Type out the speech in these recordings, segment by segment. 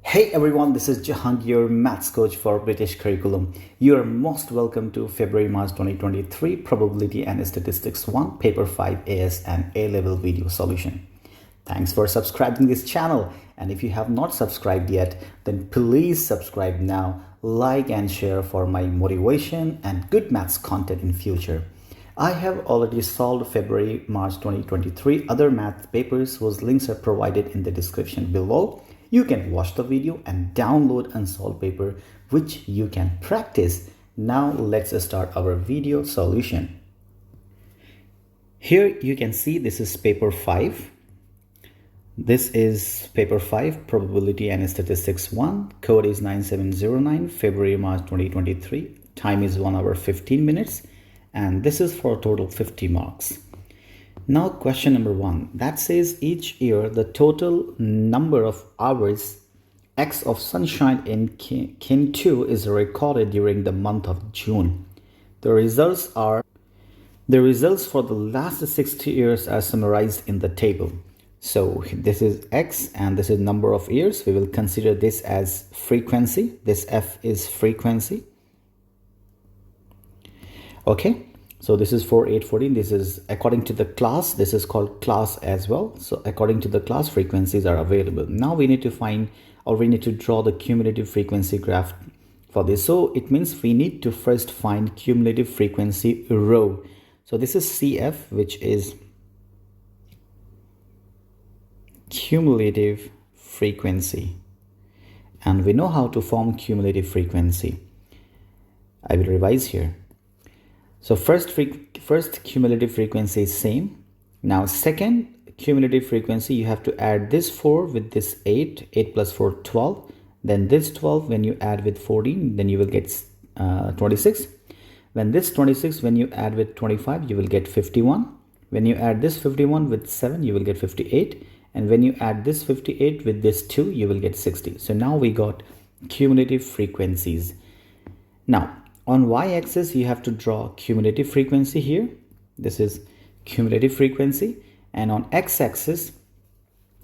Hey everyone, this is Jahangeer, Maths Coach for British Curriculum. You are most welcome to February-March 2023 Probability and Statistics 1 Paper 5 AS and A-Level Video Solution. Thanks for subscribing this channel, and if you have not subscribed yet, then please subscribe now, like and share for my motivation and good maths content in future. I have already solved February-March 2023 other math papers whose links are provided in the description below. You can watch the video and download unsolved paper which you can practice. Now let's start our video solution. Here you can see this is paper 5. This is paper 5 Probability and Statistics 1. Code is 9709, February-March 2023. Time is 1 hour 15 minutes and this is for a total 50 marks. Now question number 1, that says each year the total number of hours X of sunshine in kin 2 is recorded during the month of June. The results for the last 60 years are summarized in the table. So this is X and this is number of years. We will consider this as frequency. This F is frequency. Okay. So this is for 814. This is according to the class. This is called class as well. So according to the class, frequencies are available. Now we need to find, or we need to draw the cumulative frequency graph for this. So it means we need to first find cumulative frequency row. So this is CF, which is cumulative frequency. And we know how to form cumulative frequency. I will revise here. So first cumulative frequency is same. Now second cumulative frequency, you have to add this 4 with this 8 plus 4 12, then this 12 when you add with 14, then you will get 26. When this 26 when you add with 25, you will get 51. When you add this 51 with 7, you will get 58, and when you add this 58 with this 2, you will get 60. So now we got cumulative frequencies. Now on y-axis, you have to draw cumulative frequency here. This is cumulative frequency. And on x-axis,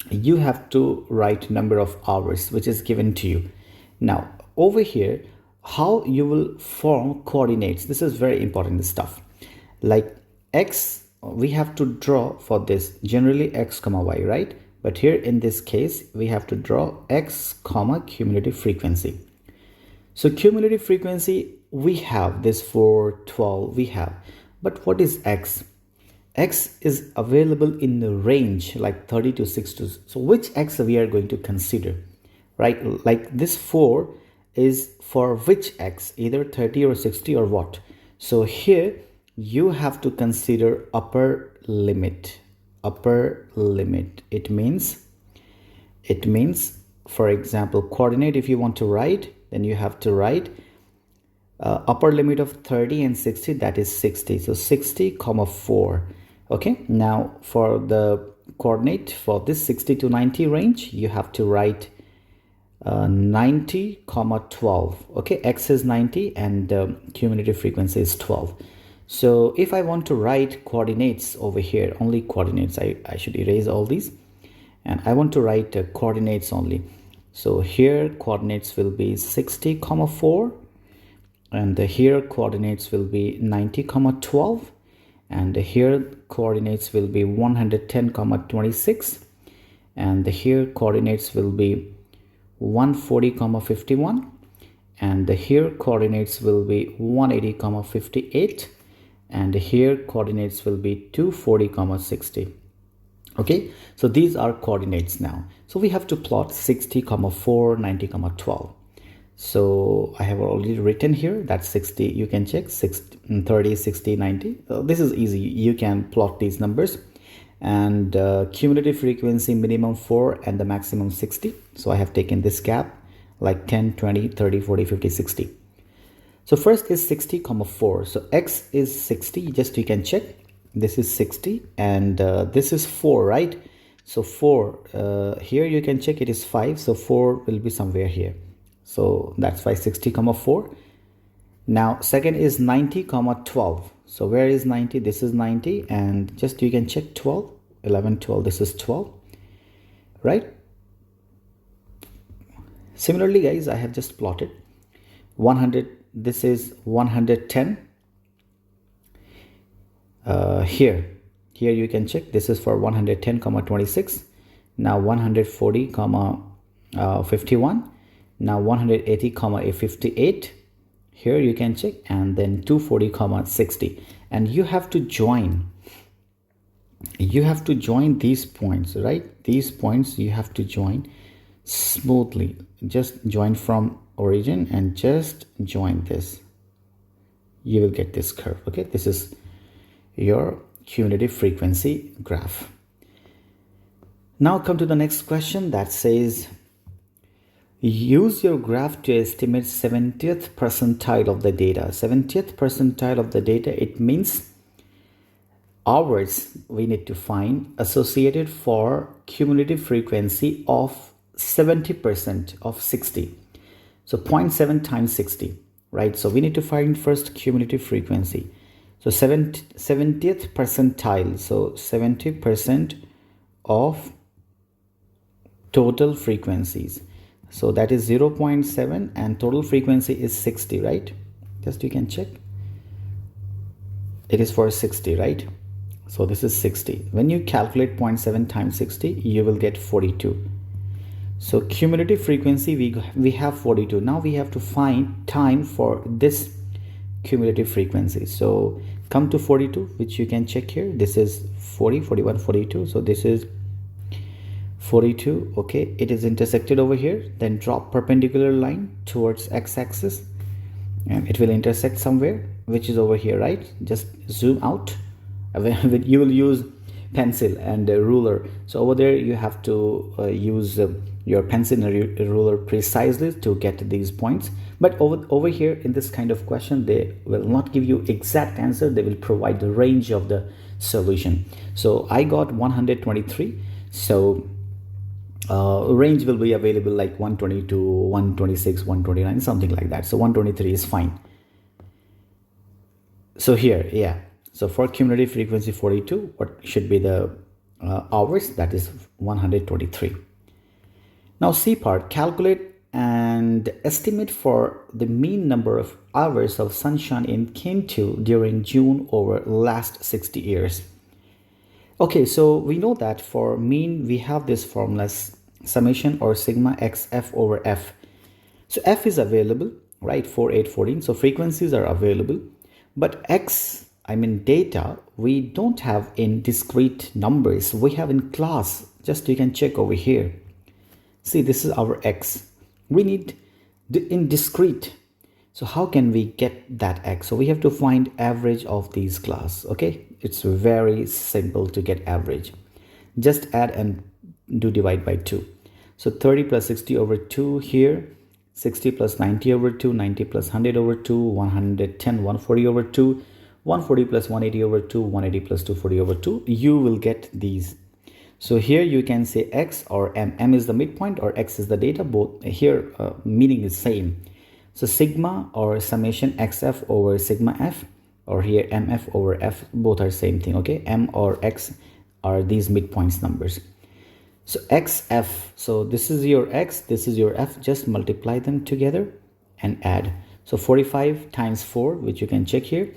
you have to write number of hours, which is given to you. Now, over here, how you will form coordinates. This is very important stuff. Like x, we have to draw for this, generally x comma y, right? But here in this case, we have to draw x comma cumulative frequency. So cumulative frequency, we have this for 12 we have, but what is X? X is available in the range like 30 to 60. So which X we are going to consider, right? Like this 4 is for which X, either 30 or 60 or what? So here you have to consider upper limit. It means for example, coordinate, if you want to write, then you have to write upper limit of 30 and 60, that is 60. So 60 comma 4. Okay, now for the coordinate for this 60 to 90 range, you have to write 90 comma 12. Okay, x is 90 and cumulative frequency is 12. So if I want to write coordinates over here, only coordinates, I should erase all these, and I want to write coordinates only. So here coordinates will be 60 comma 4, and here coordinates will be 90 comma 12, and here coordinates will be 110 comma 26, and here coordinates will be 140 comma 51, and here coordinates will be 180 comma 58, and here coordinates will be 240 comma 60. Okay, so these are coordinates now. So we have to plot 60 comma 4, 90 comma 12. So I have already written here that 60, you can check 60, 30, 60, 90. So this is easy. You can plot these numbers, and cumulative frequency minimum 4 and the maximum 60. So I have taken this gap like 10, 20, 30, 40, 50, 60. So first is 60 comma 4. So X is 60, just you can check. This is 60 and this is 4, right? So 4, here you can check it is 5. So 4 will be somewhere here. So that's why 60 comma 4. Now second is 90 comma 12. So where is 90? This is 90, and just you can check 12, 11, 12. This is 12, right? Similarly, guys, I have just plotted 100. This is 110. Here you can check. This is for 110 comma 26. Now 140 comma 51. Now 180 comma 58. Here you can check, and then 240 comma 60. And you have to join these points, right? These points you have to join smoothly. Just join from origin and just join this. You will get this curve. Okay, this is your cumulative frequency graph. Now come to the next question that says, use your graph to estimate 70th percentile of the data. 70th percentile of the data, it means hours we need to find associated for cumulative frequency of 70% of 60. So 0.7 times 60, right? So we need to find first cumulative frequency. So 70th percentile, so 70% of total frequencies. So that is 0.7 and total frequency is 60, right? Just you can check. It is for 60, right? So this is 60. When you calculate 0.7 times 60, you will get 42. So cumulative frequency, we have 42. Now we have to find time for this cumulative frequency. So come to 42, which you can check here. This is 40, 41, 42. So this is 42. Okay, it is intersected over here. Then drop perpendicular line towards x-axis and it will intersect somewhere, which is over here, right? Just zoom out. You will use pencil and a ruler. So over there you have to use your pencil and ruler precisely to get these points. But over here in this kind of question, they will not give you exact answer. They will provide the range of the solution. So I got 123. So range will be available like 122, 126, 129, something like that. So 123 is fine. So here, yeah. So for cumulative frequency 42, what should be the hours? That is 123. Now C part, calculate and estimate for the mean number of hours of sunshine in Q2 during June over last 60 years. Okay, so we know that for mean we have this formula summation or sigma xf over f. So f is available, right? 4, 8, 14. So frequencies are available, but x, I mean data, we don't have in discrete numbers. We have in class. Just you can check over here. See, this is our x. We need in discrete. So how can we get that x? So we have to find average of these class. Okay, it's very simple to get average. Just add and do divide by 2. So 30 plus 60 over 2 here, 60 plus 90 over 2, 90 plus 100 over 2, 110, 140 over 2, 140 plus 180 over 2, 180 plus 240 over 2. You will get these. So here you can say x or m. M is the midpoint or x is the data. Both here meaning is same. So sigma or summation xf over sigma f, or here mf over f, both are same thing. Okay, m or x are these midpoints numbers. So xf, so this is your x, this is your f. Just multiply them together and add. So 45 times 4, which you can check here.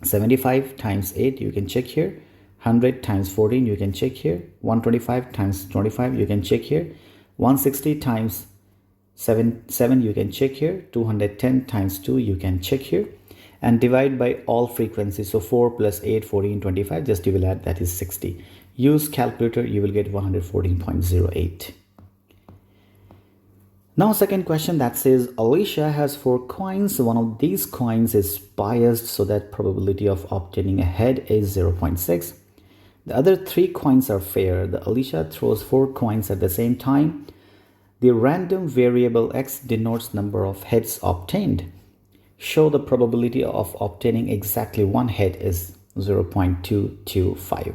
75 times 8, you can check here. 100 times 14, you can check here. 125 times 25, you can check here. 160 times 7, you can check here. 210 times 2, you can check here. And divide by all frequencies. So 4 plus 8, 14, 25, just you will add, that is 60. Use calculator, you will get 114.08. Now second question that says, Alicia has 4 coins. One of these coins is biased, so that probability of obtaining a head is 0.6. The other 3 coins are fair. The Alicia throws 4 coins at the same time. The random variable x denotes number of heads obtained. Show the probability of obtaining exactly 1 head is 0.225.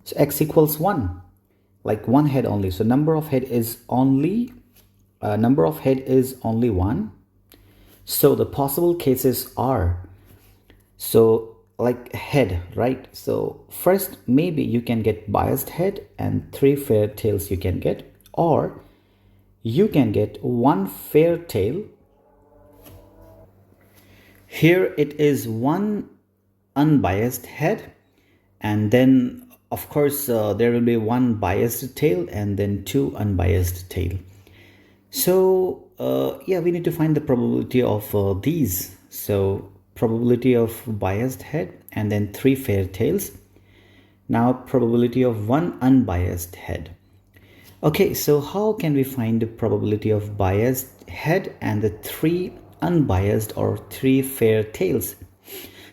So x equals 1, like 1 head only. So number of head is only 1. So the possible cases are, so like head, right? So first maybe you can get biased head and 3 fair tails you can get, or you can get one fair tail. Here it is one unbiased head, and then of course there will be one biased tail and then two unbiased tail. So yeah, we need to find the probability of these. So probability of biased head and then three fair tails. Now probability of one unbiased head. Okay, so how can we find the probability of biased head and the three unbiased or three fair tails?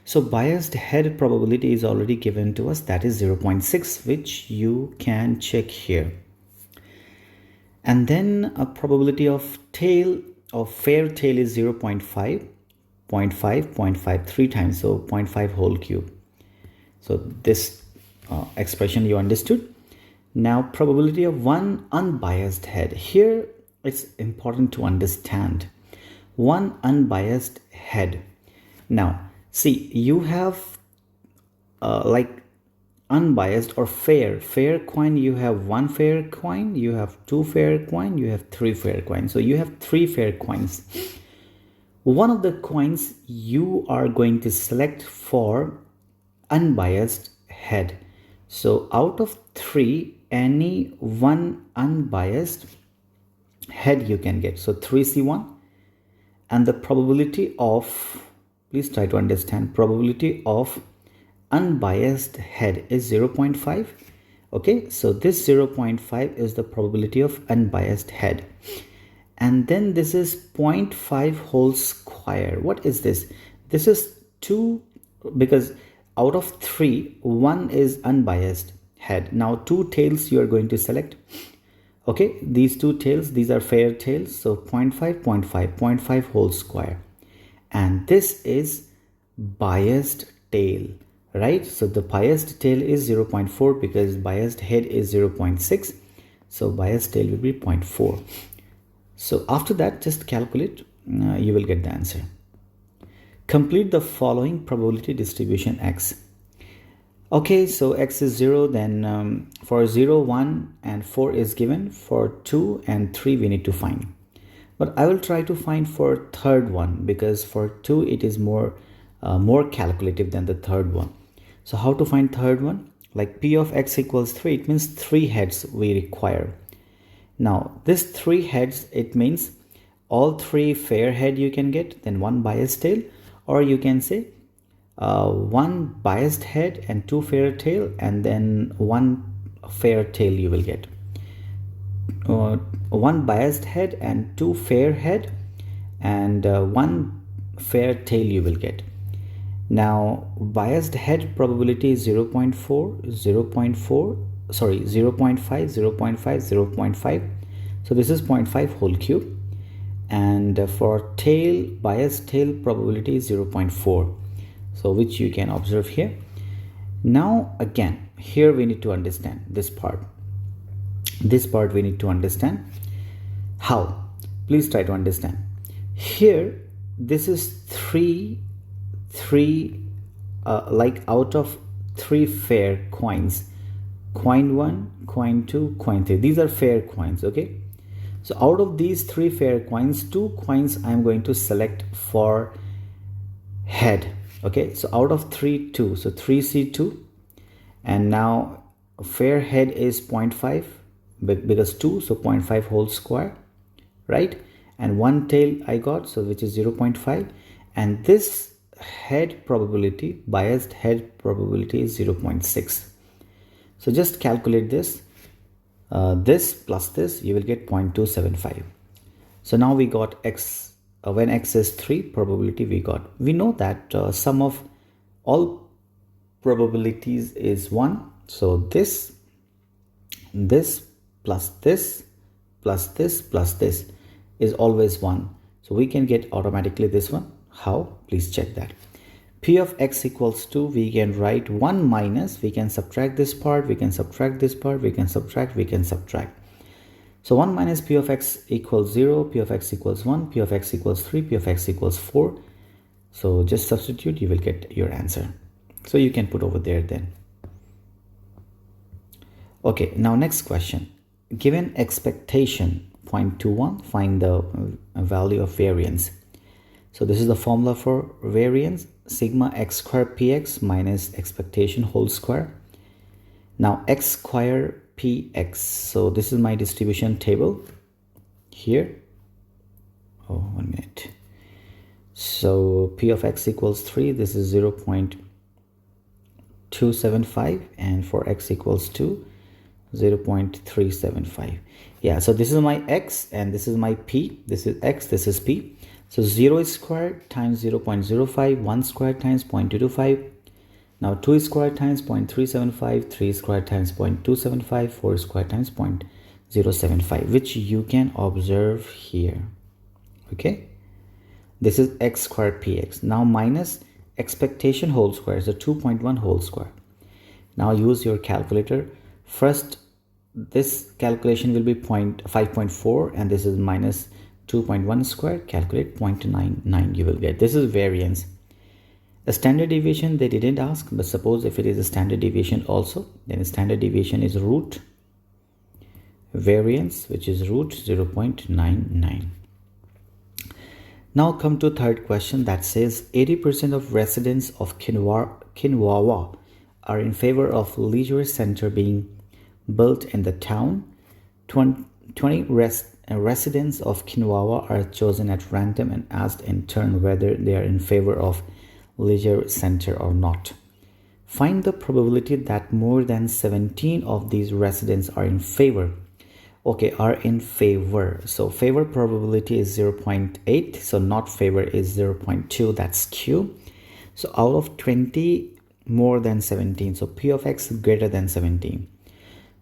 So biased head probability is already given to us, that is 0.6, which you can check here. And then a probability of tail of fair tail is 0.5, 0.5, 0.5 three times, so 0.5 whole cube. So this expression you understood. Now probability of one unbiased head. Here it's important to understand one unbiased head. Now see, you have like unbiased or fair coin. You have one fair coin, you have two fair coin, you have three fair coins. So you have three fair coins. One of the coins you are going to select for unbiased head. So out of three, any one unbiased head you can get. So 3C1, and the probability of, please try to understand, probability of unbiased head is 0.5. Okay, so this 0.5 is the probability of unbiased head. And then this is 0.5 whole square. What is this? This is 2, because out of 3, 1 is unbiased head. Now 2 tails you are going to select. Okay, these 2 tails, these are fair tails. So 0.5, 0.5, 0.5 whole square. And this is biased tail, right? So the biased tail is 0.4 because biased head is 0.6. So biased tail will be 0.4. So after that, just calculate, you will get the answer. Complete the following probability distribution X. Okay, so X is 0, then for 0, 1 and 4 is given. For 2 and 3 we need to find. But I will try to find for third one, because for 2 it is more calculative than the third one. So how to find third one? Like P of X equals 3, it means 3 heads we require. Now this 3 heads, it means all 3 fair head you can get, then 1 biased tail, or you can say 1 biased head and 2 fair tail, and then 1 fair tail you will get. 1 biased head and 2 fair head, and 1 fair tail you will get. Now biased head probability is 0.4, 0.4, sorry, 0.5, 0.5, 0.5. So this is 0.5 whole cube. And for tail, biased tail probability is 0.4. So which you can observe here. Now again, here we need to understand this part. This part we need to understand. How? Please try to understand. Here, this is 3 like out of 3 fair coins. Coin 1, coin 2, coin 3. These are fair coins, okay? So out of these 3 fair coins, 2 coins I am going to select for head. Okay, so out of 3, 2. So 3C2. And now fair head is 0.5 because 2, so 0.5 whole square, right? And 1 tail I got, so which is 0.5. And this head probability, biased head probability is 0.6. So just calculate this. This plus this, you will get 0.275. So now we got X, when X is 3, probability we got. We know that sum of all probabilities is 1. So this plus this plus this plus this is always 1. So we can get automatically this one. How? Please check that. P of X equals 2, we can write 1 minus, we can subtract this part, we can subtract this part, we can subtract, we can subtract. So 1 minus P of X equals 0, P of X equals 1, P of X equals 3, P of X equals 4. So just substitute, you will get your answer. So you can put over there then. Okay, now next question. Given expectation 0.21. Find the value of variance. So this is the formula for variance, sigma x square px minus expectation whole square. Now x square px, so this is my distribution table here. Oh, 1 minute. So p of x equals 3, this is 0.275, and for x equals 2, 0.375. Yeah, so this is my x and this is my p. This is x, this is p. So 0 squared times 0.05, 1 squared times 0.225. Now 2 squared times 0.375, 3 squared times 0.275, 4 squared times 0.075, which you can observe here. Okay, this is x squared px. Now minus expectation whole square, so 2.1 whole square. Now use your calculator. First, this calculation will be 5.4 and this is minus 2.1 square. Calculate 0.99, you will get. This is variance. The standard deviation they didn't ask, but suppose if it is a standard deviation also, then the standard deviation is root variance, which is root 0.99. Now come to third question that says 80% of residents of Kinwawa are in favor of leisure center being built in the town. 20 residents of Kinwawa are chosen at random and asked in turn whether they are in favor of leisure center or not. Find the probability that more than 17 of these residents are in favor. Okay, are in favor. So favor probability is 0.8. So not favor is 0.2. That's Q. So out of 20, more than 17. So P of x greater than 17.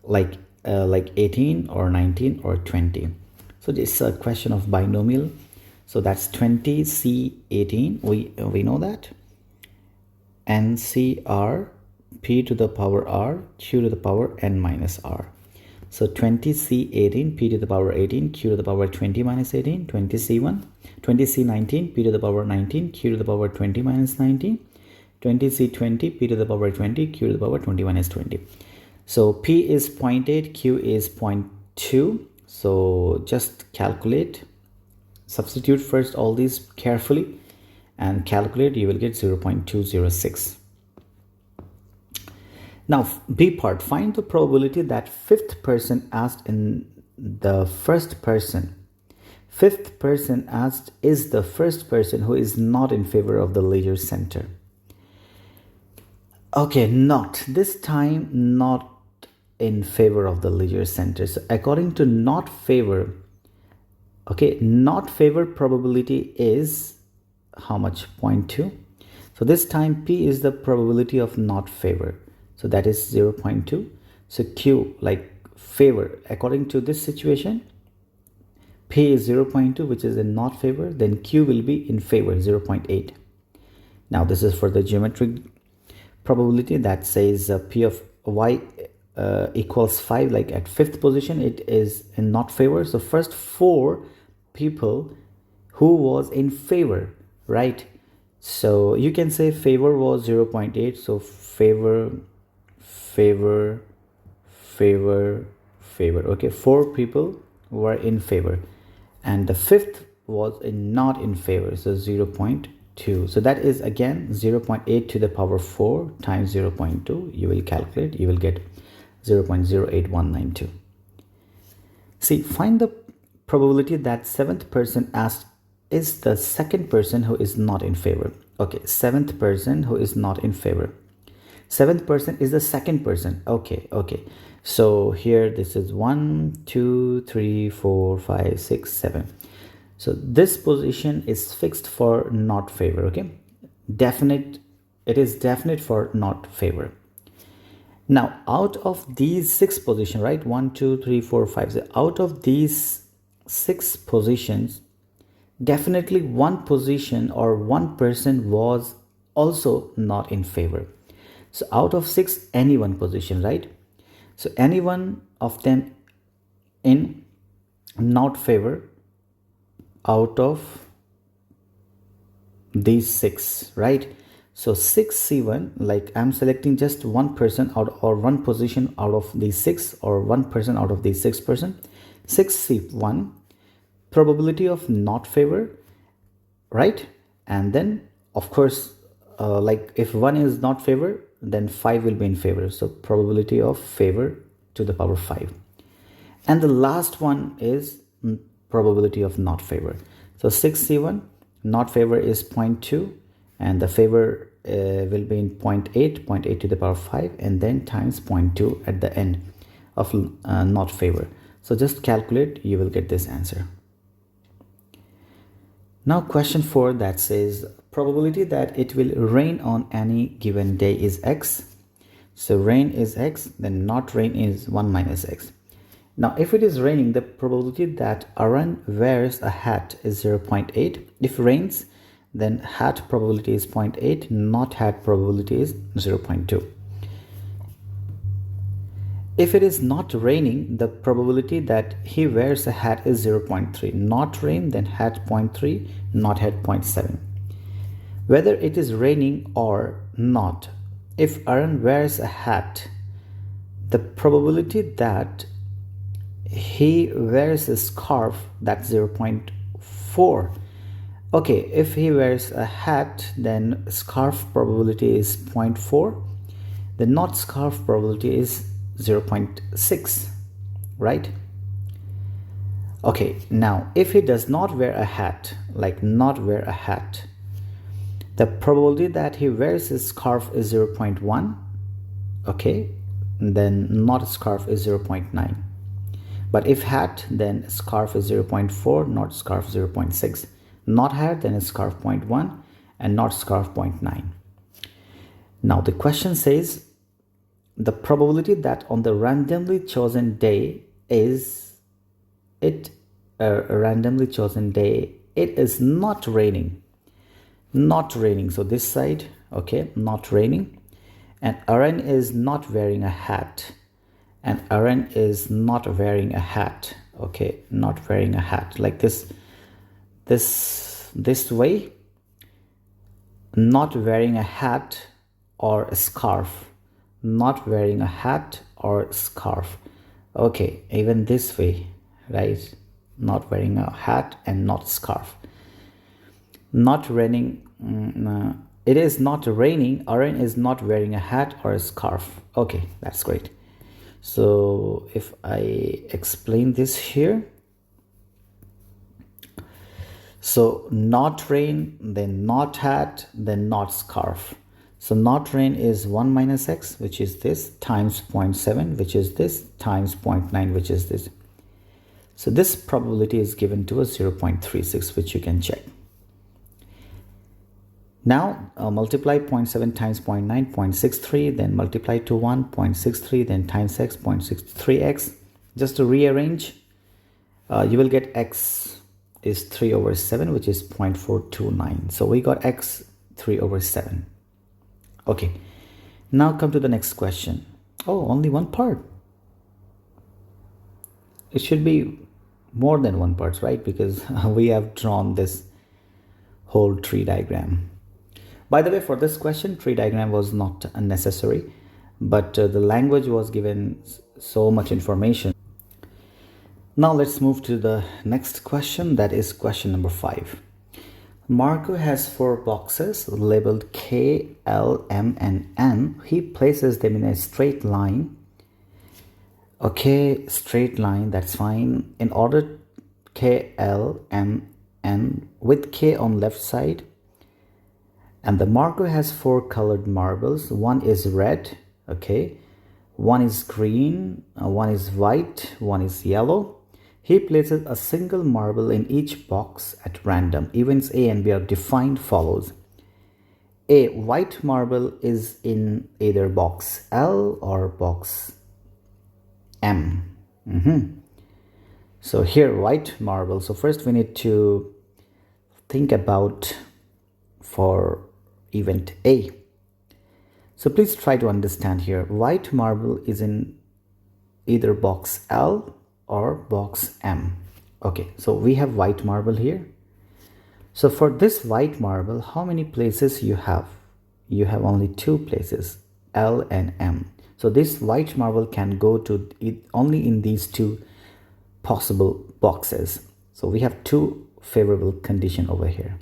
Like 18 or 19 or 20. So this is a question of binomial. So that's 20 C 18. We know that. N C R P to the power R Q to the power N minus R. So 20C18, P to the power 18, Q to the power 20 minus 18, 20C1, 20C19, P to the power 19, Q to the power 20 minus 19, 20C20, P to the power 20, Q to the power 20 minus 20. So P is 0.8, Q is 0.2. So just calculate, substitute first all these carefully and calculate, you will get 0.206. Now, B part, find the probability that fifth person asked in the first person. Fifth person asked is the first person who is not in favor of the leisure center. Okay, not. This time, not in favor of the leisure center. So according to not favor, okay, not favor probability is how much? 0.2. So this time P is the probability of not favor. So that is 0.2. So Q, like favor, according to this situation, P is 0.2, which is in not favor. Then Q will be in favor, 0.8. Now this is for the geometric probability that says P of Y equals 5. Like at fifth position, it is in not favor. So first 4 people who was in favor, right? So you can say favor was 0.8. So favor. Okay, 4 people were in favor and the fifth was not in favor, so 0.2. So that is again 0.8 to the power 4 times 0.2. You will calculate, you will get 0.08192. See, find the probability that seventh person asked is the second person who is not in favor. Okay, seventh person who is not in favor. Seventh person is the second person. Okay. So here this is 1, 2, 3, 4, 5, 6, 7. So this position is fixed for not favor. Okay, definite. It is definite for not favor. Now out of these 6 positions, right? 1, 2, 3, 4, 5. So out of these 6 positions, definitely one position or one person was also not in favor. So out of 6, any one position, right? So any one of them in not favor out of these 6, right? So 6C1, like I'm selecting just one person out or one position out of these 6 or one person out of these 6 person. 6C1 probability of not favor, right? And then of course, like if 1 is not favor, then 5 will be in favor. So probability of favor to the power 5. And the last one is probability of not favor. So 6C1, not favor is 0.2, and the favor will be in 0.8 to the power 5, and then times 0.2 at the end of not favor. So just calculate, you will get this answer. Now question 4, that says probability that it will rain on any given day is x. So rain is x, then not rain is 1 minus x. Now if it is raining, the probability that Arun wears a hat is 0.8. If rains, then hat probability is 0.8, not hat probability is 0.2. If it is not raining, the probability that he wears a hat is 0.3. Not rain, then hat 0.3, not hat 0.7. Whether it is raining or not, if Arun wears a hat, the probability that he wears a scarf, that's 0.4. Okay, if he wears a hat, then scarf probability is 0.4. The not scarf probability is 0.6, right? Okay, now if he does not wear a hat, like not wear a hat, the probability that he wears his scarf is 0.1. Okay, then not scarf is 0.9. But if hat, then scarf is 0.4, not scarf 0.6. Not hat, then is scarf 0.1, and not scarf 0.9. Now the question says the probability that on the randomly chosen day is it is not raining. Not raining. So this side, okay, not raining. And Arun is not wearing a hat. And Arun is not wearing a hat. Okay, not wearing a hat. Like this way. Not wearing a hat or a scarf. Not wearing a hat or scarf. Okay, even this way, right? Not wearing a hat and not scarf. Not raining. It is not raining. Arun is not wearing a hat or a scarf. Okay, that's great. So if I explain this here, so not rain, then not hat, then not scarf. So not rain is 1 minus x, which is this, times 0.7, which is this, times 0.9, which is this. So this probability is given to us 0.36, which you can check. Now multiply 0.7 times 0.9, 0.63, then multiply to 1, 0.63, then times x, 0.63x. Just to rearrange, you will get x is 3 over 7, which is 0.429. So we got x 3 over 7. Okay, now come to the next question. Oh, only one part. It should be more than one part, right? Because we have drawn this whole tree diagram. By the way, for this question, tree diagram was not necessary, but the language was given so much information. Now let's move to the next question, that is question number 5. Marco has 4 boxes labeled K, L, M, and N. He places them in a straight line. Okay, straight line, that's fine. In order K, L, M, N with K on left side. And the Marco has 4 colored marbles. One is red, okay. One is green, one is white, one is yellow. He places a single marble in each box at random. Events A and B are defined follows. A white marble is in either box L or box M. So here white marble. So first we need to think about for event A. So please try to understand here. White marble is in either box L or box M. Okay, so we have white marble here. So for this white marble, how many places you have? You have only 2 places, L and M. So this white marble can go to it only in these 2 possible boxes. So we have two favorable condition over here.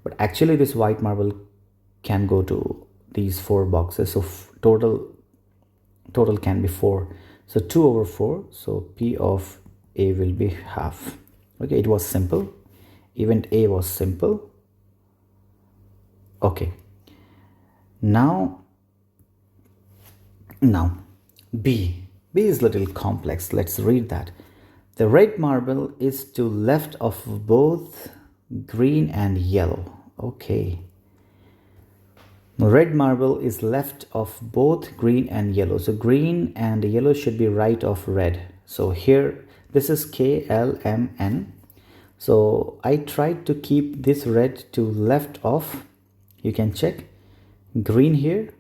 But actually this white marble can go to these 4 boxes. So total can be 4. So 2 over 4. So P of A will be half. Okay, it was simple. Event A was simple. Okay. Now B. B is little complex. Let's read that. The red marble is to left of both green and yellow. Okay. Red marble is left of both green and yellow. So green and yellow should be right of red. So here, this is K, L, M, N. So I tried to keep this red to left of, you can check, green here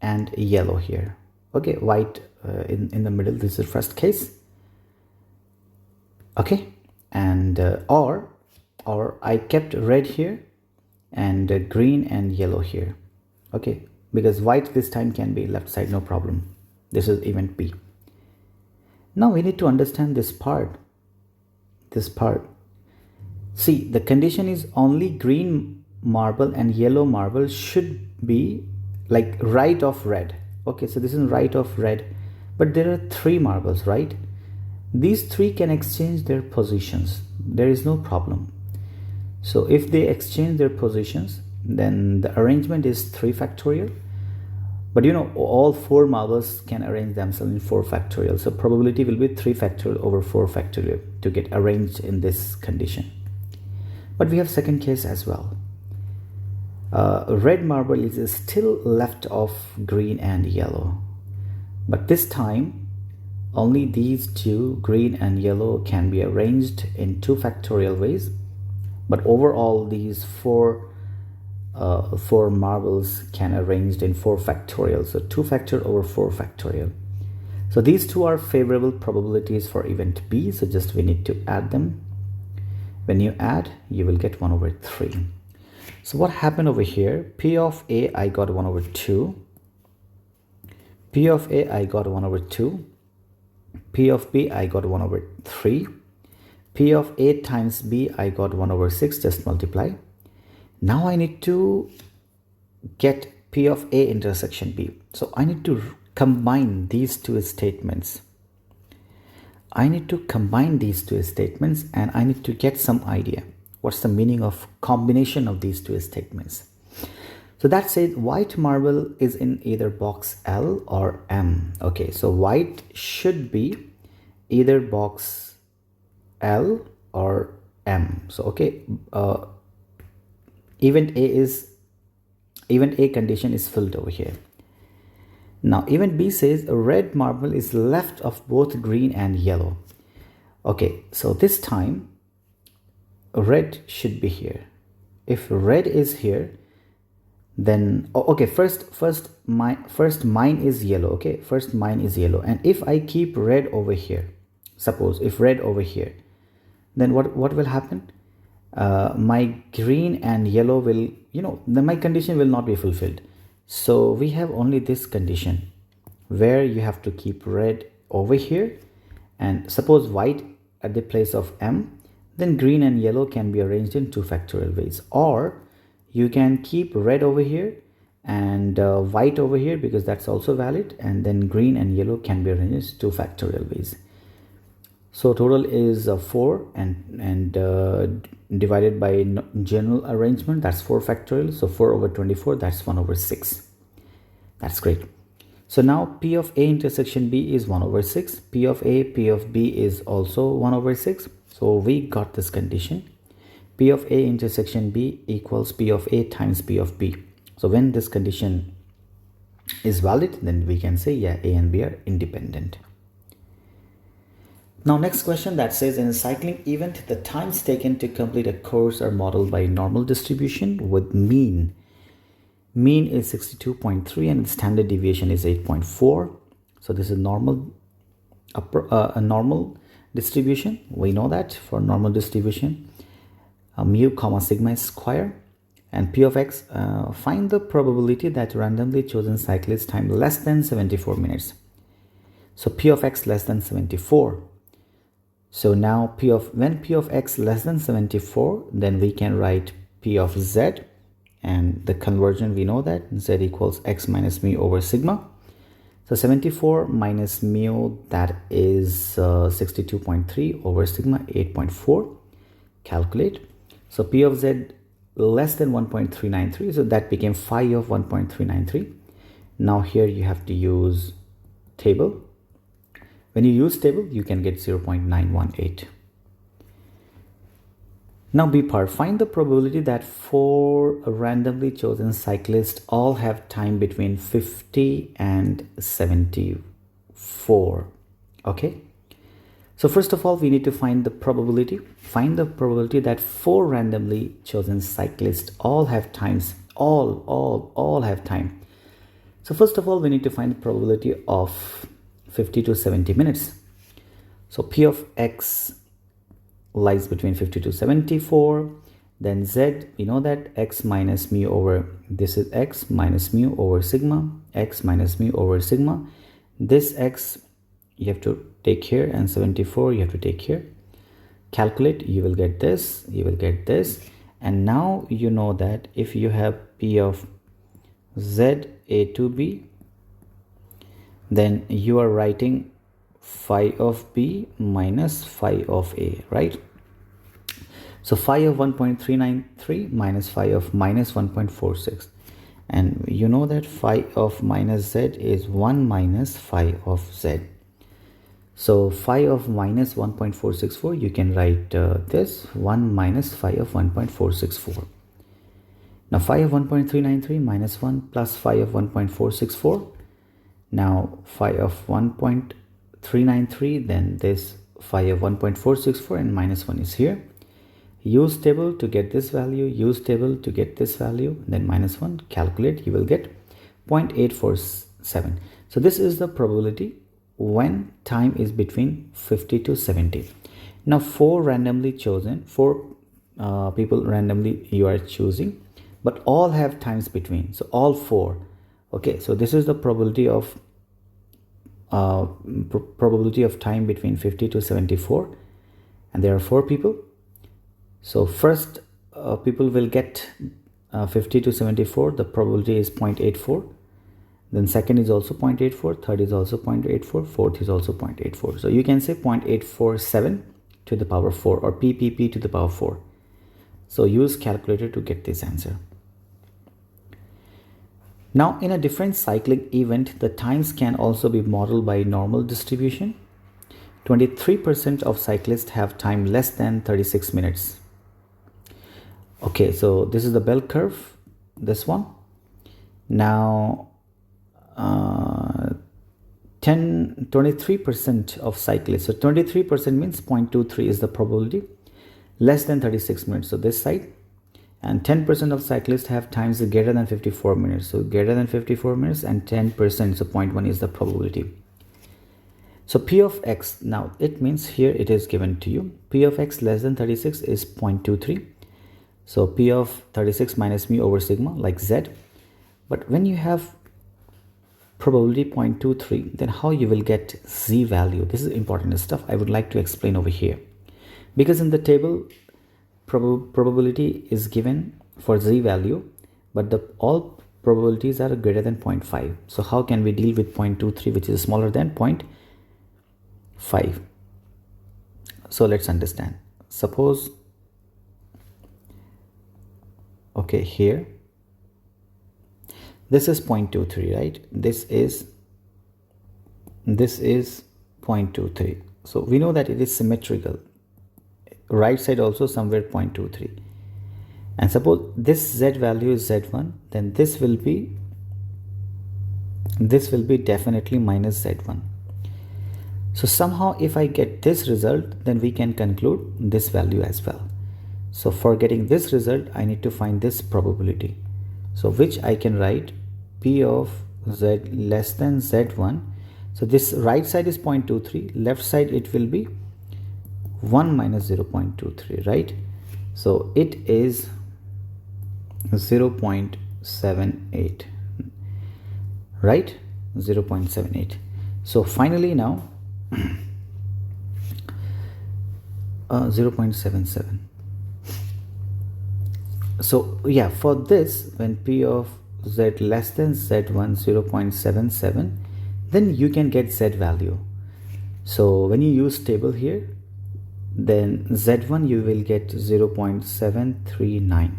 and yellow here. Okay, white in the middle. This is the first case. Okay, and or I kept red here and green and yellow here. Okay, because white this time can be left side, no problem. This is event B. Now we need to understand this part. See, the condition is only green marble and yellow marble should be like right of red. Okay, so this is right of red, but there are 3 marbles, right? These 3 can exchange their positions. There is no problem. So if they exchange their positions, then the arrangement is 3 factorial. But you know, all 4 marbles can arrange themselves in 4 factorial. So probability will be 3 factorial over 4 factorial to get arranged in this condition. But we have second case as well. Red marble is still left of green and yellow. But this time, only these 2, green and yellow, can be arranged in 2 factorial ways. But overall, these 4 marbles can arranged in 4 factorial. So 2 factorial over 4 factorial. So these 2 are favorable probabilities for event B. So just we need to add them. When you add, you will get 1 over 3. So what happened over here? P of A, I got 1 over 2. P of A, I got 1 over 2. P of B, I got 1 over 3. P of A times B, I got 1 over 6. Just multiply. Now I need to get P of A intersection B. So I need to combine these 2 statements. And I need to get some idea. What's the meaning of combination of these 2 statements? So that says white marble is in either box L or M. Okay, so white should be either box L or M. So okay, event A condition is filled over here. Now event B says a red marble is left of both green and yellow. Okay, so this time red should be here. If red is here, then okay, first mine is yellow. Okay, first mine is yellow, and if I keep red over here, suppose if red over here, then what will happen? My green and yellow will, then my condition will not be fulfilled. So we have only this condition where you have to keep red over here, and suppose white at the place of M, then green and yellow can be arranged in 2 factorial ways. Or you can keep red over here and white over here, because that's also valid, and then green and yellow can be arranged 2 factorial ways. So total is 4 and divided by general arrangement, that's 4 factorial. So 4 over 24, that's 1 over 6. That's great. So now P of A intersection B is 1 over 6. P of A, P of B is also 1 over 6. So we got this condition. P of A intersection B equals P of A times P of B. So when this condition is valid, then we can say, yeah, A and B are independent. Now next question that says, in a cycling event, the times taken to complete a course are modeled by normal distribution with mean. Mean is 62.3 and the standard deviation is 8.4. So this is normal, a normal distribution. We know that for normal distribution, mu comma sigma is square, and P of X, find the probability that randomly chosen cyclist time less than 74 minutes. So P of X less than 74. So now when p of x less than 74, then we can write p of z, and the conversion we know that z equals x minus mu over sigma. So 74 minus mu, that is 62.3 over sigma 8.4. Calculate. So p of z less than 1.393, so that became phi of 1.393. Now here you have to use table. When you use table, you can get 0.918. Now B part, find the probability that 4 randomly chosen cyclists all have time between 50 and 74. Okay. So first of all, we need to find the probability. Find the probability that 4 randomly chosen cyclists all have times, all have time. So first of all, we need to find the probability of 50 to 70 minutes. So P of X lies between 50 to 74. Then Z, we know that x minus mu over, this is x minus mu over sigma, x minus mu over sigma. This x you have to take here, and 74 you have to take here. Calculate, you will get this, you will get this. And now you know that if you have P of Z A to B, then you are writing phi of B minus phi of A, right? So phi of 1.393 minus phi of minus 1.46. And you know that phi of minus Z is 1 minus phi of Z. So phi of minus 1.464, you can write this 1 minus phi of 1.464. Now phi of 1.393 minus 1 plus phi of 1.464. Now phi of 1.393, then this phi of 1.464, and minus 1 is here. Use table to get this value, use table to get this value, then minus 1, calculate, you will get 0.847. So this is the probability when time is between 50 to 70. Now 4 randomly chosen, 4 people randomly you are choosing, but all have times between, so all 4. Okay, so this is the probability of time between 50 to 74, and there are 4 people. So first people will get 50 to 74, the probability is 0.84. Then second is also 0.84, third is also 0.84, fourth is also 0.84. So you can say 0.847 to the power 4, or PPP to the power 4. So use calculator to get this answer. Now in a different cyclic event, the times can also be modeled by normal distribution. 23% of cyclists have time less than 36 minutes. Okay, so this is the bell curve, this one. Now 23% of cyclists, so 23% means 0.23 is the probability, less than 36 minutes, so this side. And 10% of cyclists have times greater than 54 minutes, so greater than 54 minutes, and 10%, so 0.1 is the probability. So P of X, now it means here it is given to you, P of X less than 36 is 0.23. So P of 36 minus mu over sigma, like Z. But when you have probability 0.23, then how you will get Z value? This is important stuff I would like to explain over here. Because in the table, probability is given for Z value, but all probabilities are greater than 0.5. So how can we deal with 0.23, which is smaller than 0.5? So let's understand. Suppose, okay, here this is 0.23, right? This is 0.23. So we know that it is symmetrical. Right side also somewhere 0.23. And suppose this Z value is Z1, then this will be definitely minus Z1. So somehow if I get this result, then we can conclude this value as well. So for getting this result, I need to find this probability. So which I can write P of Z less than Z1. So this right side is 0.23, left side it will be 1 minus 0.23, right? So it is 0.78, right? 0.78. So finally now 0.77. So yeah, for this, when p of z less than z1 0.77, then you can get z value. So when you use table here, then z1 you will get 0.739.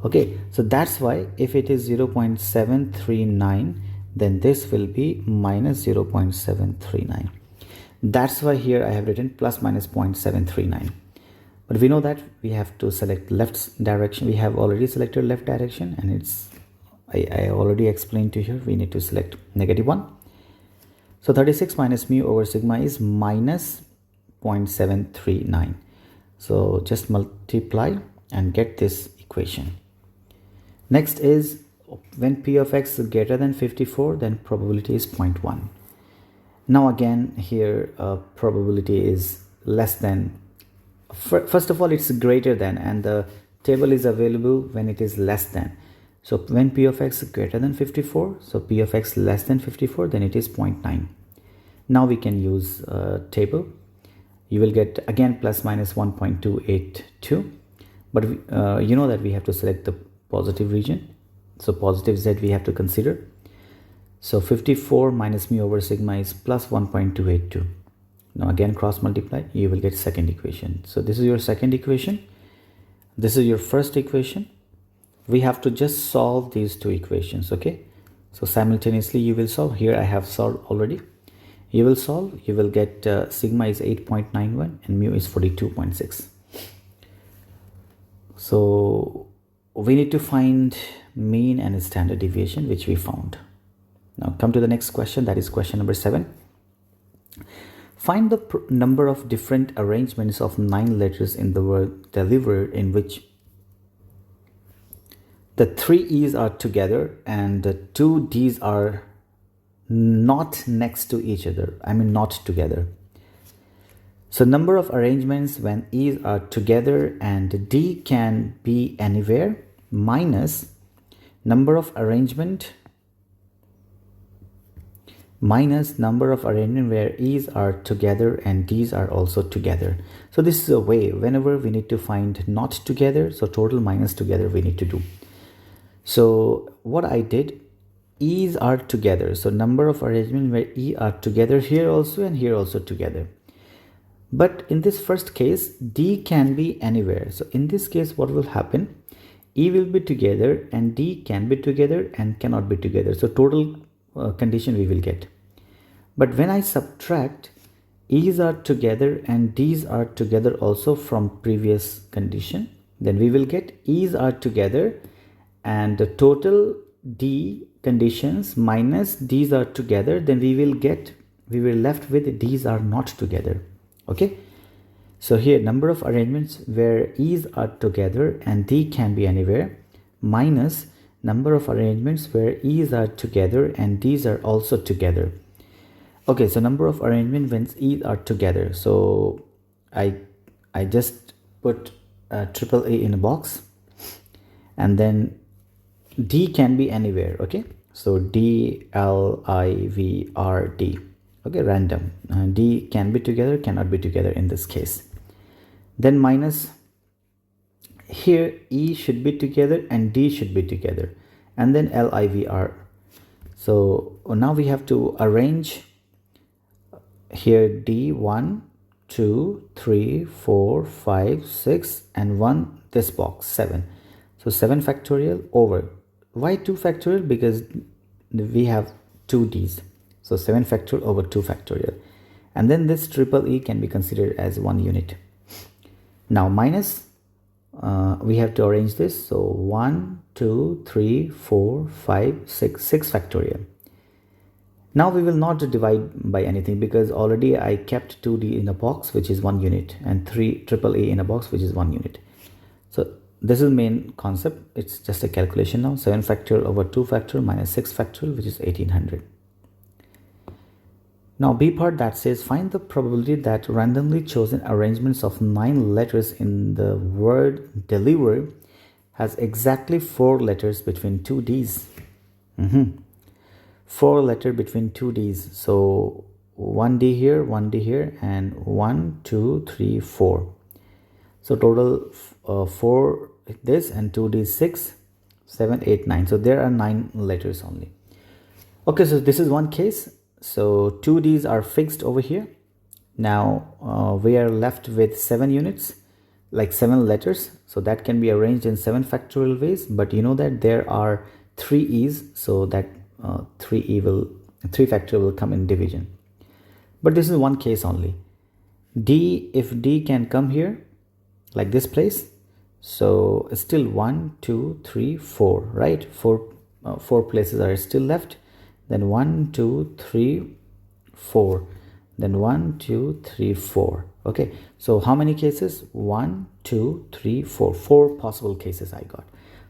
okay, so that's why if it is 0.739, then this will be minus 0.739. That's why here I have written plus minus 0.739. But we know that we have to select left direction. We have already selected left direction, and it's I already explained to you, we need to select -1. So 36 minus mu over sigma is minus 0.739. So just multiply and get this equation. Next is when p of x is greater than 54, then probability is 0.1. Now again here probability is less than, first of all it's greater than, and the table is available when it is less than. So when p of x is greater than 54, so p of x less than 54, then it is 0.9. Now we can use table. You will get again plus minus 1.282, but you know that we have to select the positive region, so positive z we have to consider. So 54 minus mu over sigma is plus 1.282. Now again cross multiply, you will get second equation. So this is your second equation, this is your first equation. We have to just solve these two equations. Okay, so simultaneously you will solve. Here I have solved already. You will solve, you will get sigma is 8.91 and mu is 42.6. So we need to find mean and standard deviation, which we found. Now come to the next question, that is question number 7. Find the number of different arrangements of 9 letters in the word delivered in which the 3 E's are together and the 2 D's are not next to each other. I mean not together. So number of arrangements when E's are together and D can be anywhere minus number of arrangement where E's are together and D's are also together. So this is a way whenever we need to find not together, so total minus together we need to do. So what I did, E's are together, so number of arrangement where E are together here also and here also together. But in this first case, D can be anywhere. So in this case, what will happen? E will be together and D can be together and cannot be together. So total condition we will get. But when I subtract, E's are together and D's are together also from previous condition, then we will get E's are together and the total D conditions minus D's are together, then we will left with D's are not together. Okay, so here number of arrangements where E's are together and D can be anywhere minus number of arrangements where E's are together and D's are also together. Okay, so number of arrangement when E's are together, so I just put triple A in a box, and then D can be anywhere. Okay, so D L I V R D. Okay, random. D can be together, cannot be together in this case. Then minus here E should be together and D should be together, and then L I V R. So now we have to arrange here D 1 2 3 4 5 6 and 1 this box 7. So 7 factorial over. Why 2 factorial? Because we have 2 D's. So 7 factorial over 2 factorial. And then this triple E can be considered as 1 unit. Now minus, we have to arrange this. So 1, 2, 3, 4, 5, 6, 6 factorial. Now we will not divide by anything because already I kept 2D in a box, which is 1 unit, and 3 triple A in a box, which is 1 unit. So this is main concept. It's just a calculation now. 7 factorial over 2 factorial minus 6 factorial, which is 1800. Now B part that says find the probability that randomly chosen arrangements of 9 letters in the word deliver has exactly 4 letters between 2 D's. 4 letter between 2 D's. So 1D here, 1D here, and 1, 2, 3, 4. So total 4 this, and 2D 6, 7, 8, 9. So there are 9 letters only. Okay, so this is one case. So 2Ds are fixed over here. Now we are left with 7 units, like 7 letters. So that can be arranged in 7 factorial ways, but you know that there are 3 E's, so that 3 factorial will come in division. But this is one case only. D, if D can come here, like this place, so still 1, 2, 3, 4, right? 4 places are still left. Then 1, 2, 3, 4. Then 1, 2, 3, 4. Okay, so how many cases? 1, 2, 3, 4. 4 possible cases I got.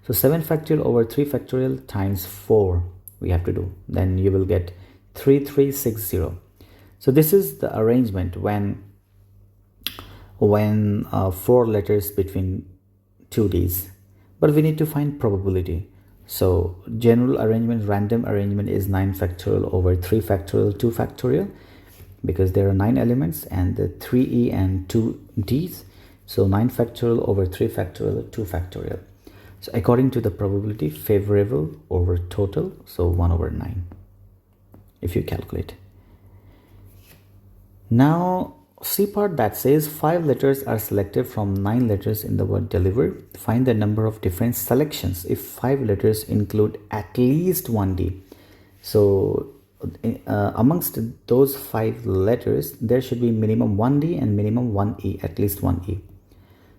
So 7 factorial over 3 factorial times 4 we have to do. Then you will get 3360. So this is the arrangement when 4 letters between 2Ds. But we need to find probability. So general arrangement, random arrangement is 9 factorial over 3 factorial, 2 factorial, because there are 9 elements and the 3E and 2Ds. So 9 factorial over 3 factorial, 2 factorial. So according to the probability, favorable over total, so 1 over 9 if you calculate. Now C part that says 5 letters are selected from 9 letters in the word delivered. Find the number of different selections if 5 letters include at least 1D. So amongst those 5 letters, there should be minimum 1D and minimum 1E, at least 1E.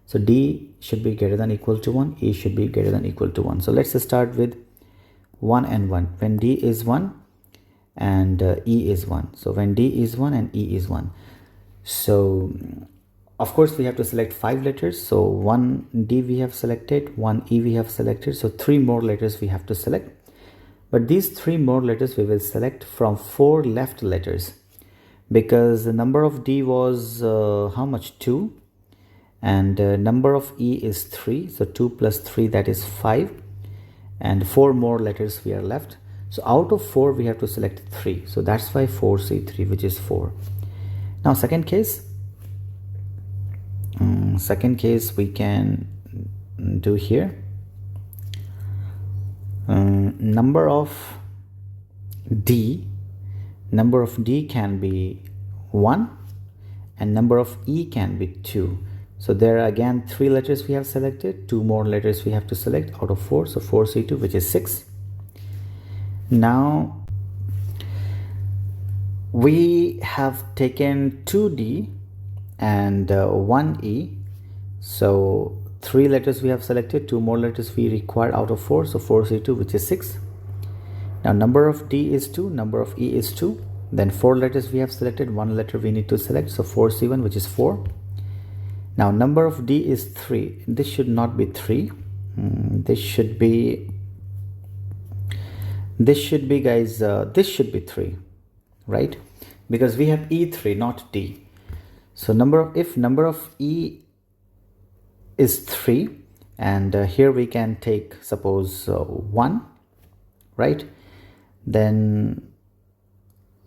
So D should be greater than equal to 1, E should be greater than equal to 1. So let's start with 1 and 1. When D is 1 and E is 1. So when D is 1 and E is 1. So of course we have to select 5 letters. So 1D we have selected, 1E we have selected. So 3 more letters we have to select. But these 3 more letters we will select from 4 left letters, because the number of D was how much? 2, and number of E is 3. So 2 plus 3, that is 5, and 4 more letters we are left. So out of 4 we have to select 3. So that's why 4C3, which is 4. Now second case we can do here. Number of D can be 1 and number of E can be 2. So there are again 3 letters we have selected, 2 more letters we have to select out of 4. So 4C2, which is 6. Now we have taken 2D and 1E. So 3 letters we have selected, 2 more letters we require out of 4. So 4C2, which is 6. Now number of D is 2, number of E is 2. Then 4 letters we have selected, 1 letter we need to select. So 4C1, which is 4. Now number of D is 3. This should not be 3. This should be guys, this should be 3, right? Because we have E3, not D. So if number of E is 3, and here we can take suppose 1, right? Then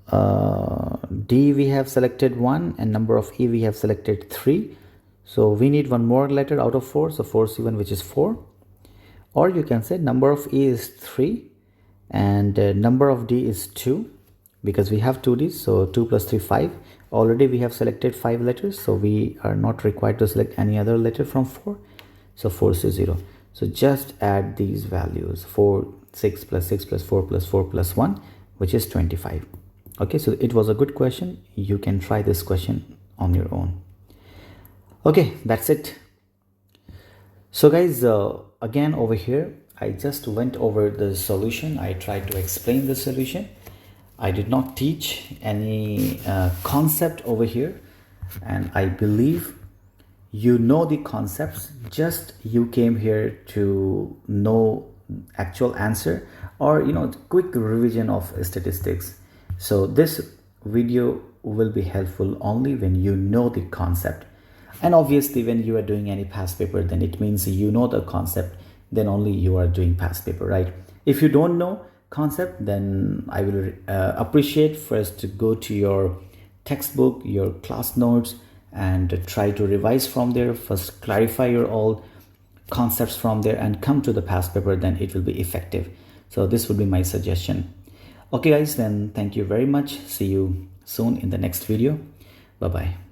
D we have selected 1 and number of E we have selected 3. So we need 1 more letter out of 4. So 4C1, which is 4. Or you can say number of E is 3 and number of D is 2, because we have 2Ds. So 2 plus 3, 5. Already we have selected 5 letters, so we are not required to select any other letter from 4. So 4C0. So just add these values, 4, 6 plus 6 plus 4 plus 4 plus 1, which is 25. Okay, so it was a good question. You can try this question on your own. Okay, that's it. So guys, again over here, I just went over the solution. I tried to explain the solution. I did not teach any concept over here, and I believe you know the concepts. Just you came here to know actual answer, or quick revision of statistics. So this video will be helpful only when you know the concept. And obviously when you are doing any past paper, then it means you know the concept, then only you are doing past paper, right? If you don't know concept, then I will appreciate first to go to your textbook, your class notes, and try to revise from there. First clarify your all concepts from there and come to the past paper, then it will be effective. So this would be my suggestion. Okay guys, then thank you very much. See you soon in the next video. Bye bye.